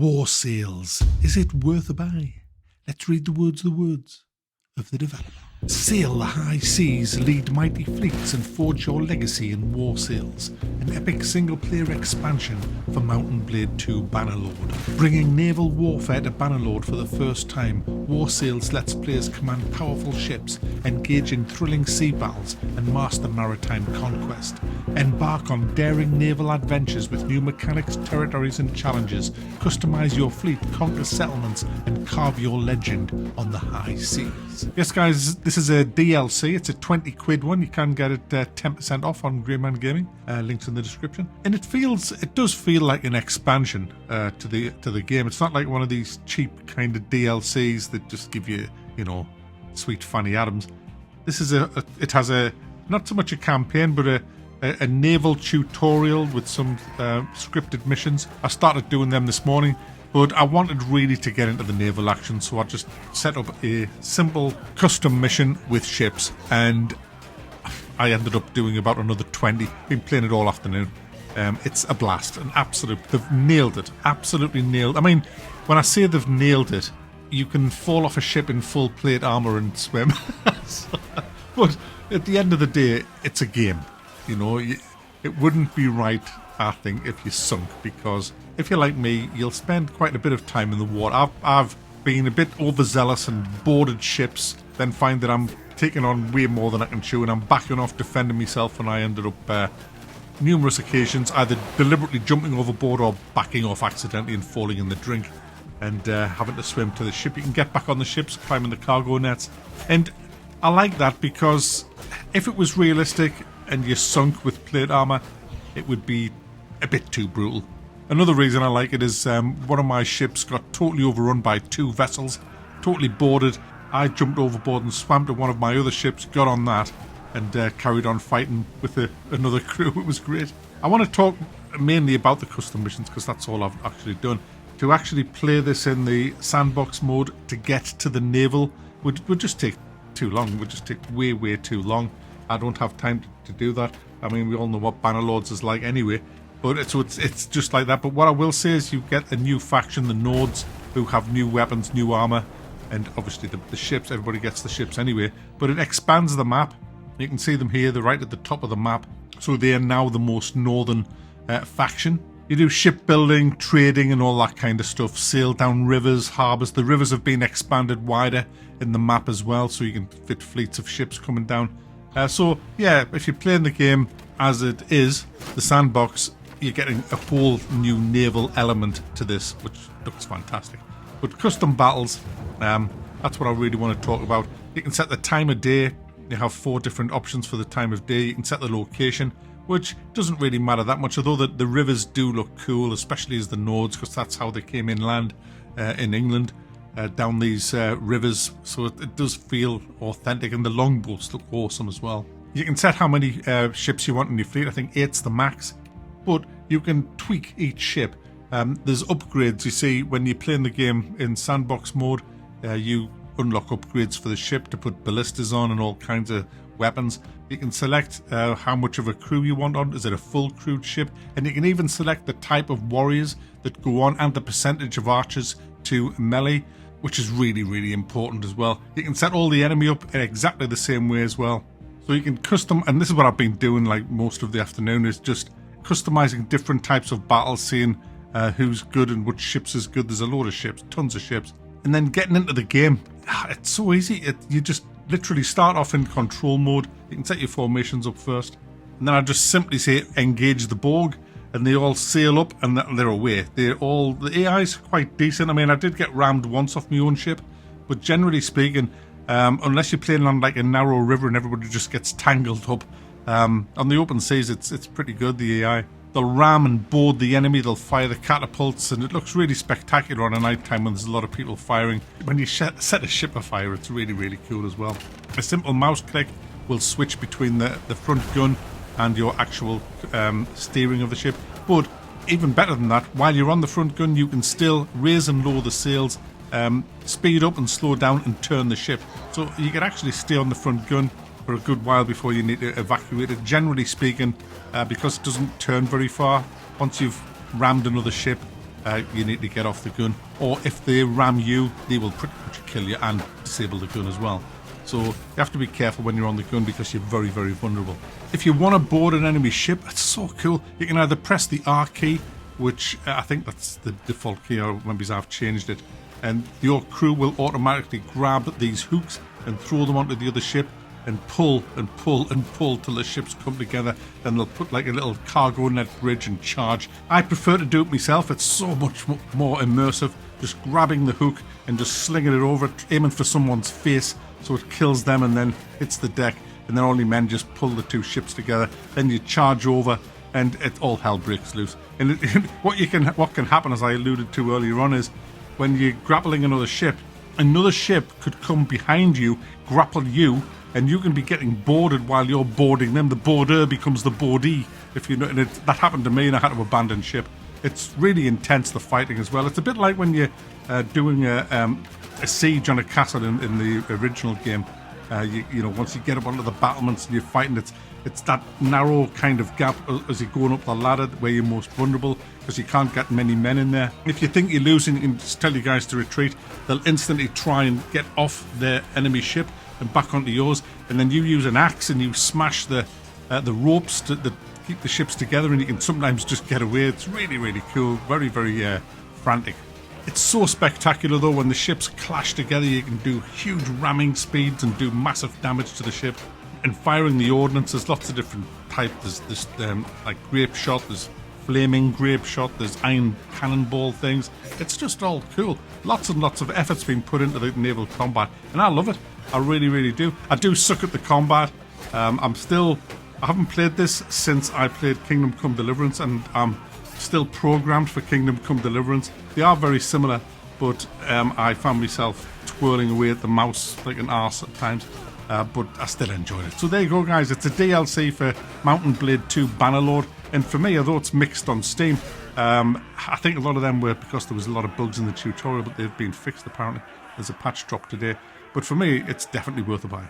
War Sails. Is it worth a buy? Let's read the words of the developer. Sail the high seas, lead mighty fleets, and forge your legacy in War Sails, an epic single-player expansion for Mount and Blade 2 Bannerlord. Bringing naval warfare to Bannerlord for the first time, War Sails lets players command powerful ships, engage in thrilling sea battles, and master maritime conquest. Embark on daring naval adventures with new mechanics, territories, and challenges. Customize your fleet, conquer settlements, and carve your legend on the high seas. Yes, guys, this is a DLC. It's a 20 quid one. You can get it 10% off on Greyman Gaming. Links in the description. And it does feel like an expansion to the game. It's not like one of these cheap kind of DLCs that just give you, sweet Fanny Adams. This is it has not so much a campaign, but a naval tutorial with some scripted missions. I started doing them this morning, but I wanted really to get into the naval action, so I just set up a simple custom mission with ships, and I ended up doing about another 20. Been playing it all afternoon. It's a blast, they've nailed it, absolutely nailed. I mean, when I say they've nailed it, you can fall off a ship in full plate armor and swim. But at the end of the day, it's a game. It wouldn't be right, I think, if you sunk, because if you're like me, you'll spend quite a bit of time in the water. I've been a bit overzealous and boarded ships, then find that I'm taking on way more than I can chew, and I'm backing off defending myself, and I ended up numerous occasions either deliberately jumping overboard or backing off accidentally and falling in the drink and having to swim to the ship. You can get back on the ships, climbing the cargo nets, and I like that because if it was realistic and you sunk with plate armor, it would be a bit too brutal. Another reason I like it is one of my ships got totally overrun by 2 vessels, totally boarded. I jumped overboard and swam to one of my other ships, got on that, and carried on fighting with another crew. It was great. I want to talk mainly about the custom missions because that's all I've actually done. To actually play this in the sandbox mode to get to the naval would just take too long. Would just take way, way too long. I don't have time to do that. I mean, we all know what Bannerlords is like anyway, but it's just like that. But what I will say is you get a new faction, the Nords, who have new weapons, new armor, and obviously the ships. Everybody gets the ships anyway, but it expands the map. You can see them here. They're right at the top of the map, so they are now the most northern faction. You do shipbuilding, trading, and all that kind of stuff. Sail down rivers, harbours. The rivers have been expanded wider in the map as well, so you can fit fleets of ships coming down. So, yeah, if you're playing the game as it is, the sandbox, you're getting a whole new naval element to this, which looks fantastic. But custom battles, that's what I really want to talk about. You can set the time of day. You have 4 different options for the time of day. You can set the location, which doesn't really matter that much, although the rivers do look cool, especially as the Nords, because that's how they came inland in England. Down these rivers, so it does feel authentic, and the longboats look awesome as well. You can set how many ships you want in your fleet. I think 8's the max, but you can tweak each ship. There's upgrades. You see, when you're playing the game in sandbox mode, you unlock upgrades for the ship to put ballistas on and all kinds of weapons. You can select how much of a crew you want on. Is it a full crewed ship? And you can even select the type of warriors that go on and the percentage of archers to melee, which is really, really important as well. You can set all the enemy up in exactly the same way as well. So you can custom, and this is what I've been doing like most of the afternoon, is just customizing different types of battles, seeing who's good and which ships is good. There's a load of ships, tons of ships. And then getting into the game, it's so easy. You just literally start off in control mode. You can set your formations up first. And then I just simply say, engage the Borg. And they all sail up and they're away. The AI's quite decent. I mean, I did get rammed once off my own ship, but generally speaking, unless you're playing on like a narrow river and everybody just gets tangled up, on the open seas, it's pretty good, the AI. They'll ram and board the enemy, they'll fire the catapults, and it looks really spectacular on a night time when there's a lot of people firing. When you set a ship afire, it's really, really cool as well. A simple mouse click will switch between the front gun and your actual steering of the ship. But even better than that, while you're on the front gun, you can still raise and lower the sails, speed up and slow down and turn the ship. So you can actually stay on the front gun for a good while before you need to evacuate it. Generally speaking, because it doesn't turn very far, once you've rammed another ship, you need to get off the gun. Or if they ram you, they will pretty much kill you and disable the gun as well. So you have to be careful when you're on the gun because you're very, very vulnerable. If you want to board an enemy ship, it's so cool. You can either press the R key, which I think that's the default key, or maybe I've changed it, and your crew will automatically grab these hooks and throw them onto the other ship and pull and pull and pull till the ships come together. Then they'll put like a little cargo net bridge and charge. I prefer to do it myself. It's so much more immersive. Just grabbing the hook and just slinging it over, aiming for someone's face so it kills them and then hits the deck. And then only men just pull the two ships together. Then you charge over and all hell breaks loose. And what can happen, as I alluded to earlier on, is when you're grappling another ship could come behind you, grapple you, and you can be getting boarded while you're boarding them. The boarder becomes the boardee, if you know. And that happened to me, and I had to abandon ship. It's really intense, the fighting as well. It's a bit like when you're doing a siege on a castle in the original game. You know, once you get up onto the battlements and you're fighting, it's that narrow kind of gap as you're going up the ladder where you're most vulnerable, because you can't get many men in there. If you think you're losing, you can just tell you guys to retreat. They'll instantly try and get off their enemy ship and back onto yours, and then you use an axe and you smash the ropes that keep the ships together, and you can sometimes just get away. It's really, really cool. Very, very frantic. It's so spectacular though when the ships clash together. You can do huge ramming speeds and do massive damage to the ship. And firing the ordnance, there's lots of different types. There's like grape shot, there's flaming grape shot, there's iron cannonball things. It's just all cool. Lots and lots of effort's been put into the naval combat, and I love it. I really, really do. I do suck at the combat. I haven't played this since I played Kingdom Come Deliverance, and I'm still programmed for Kingdom Come Deliverance. They are very similar, but I found myself twirling away at the mouse like an arse at times. But I still enjoyed it. So there you go, guys. It's a DLC for Mount and Blade 2 Bannerlord. And for me, although it's mixed on Steam, I think a lot of them were because there was a lot of bugs in the tutorial, but they've been fixed apparently. There's a patch drop today. But for me, it's definitely worth a buy.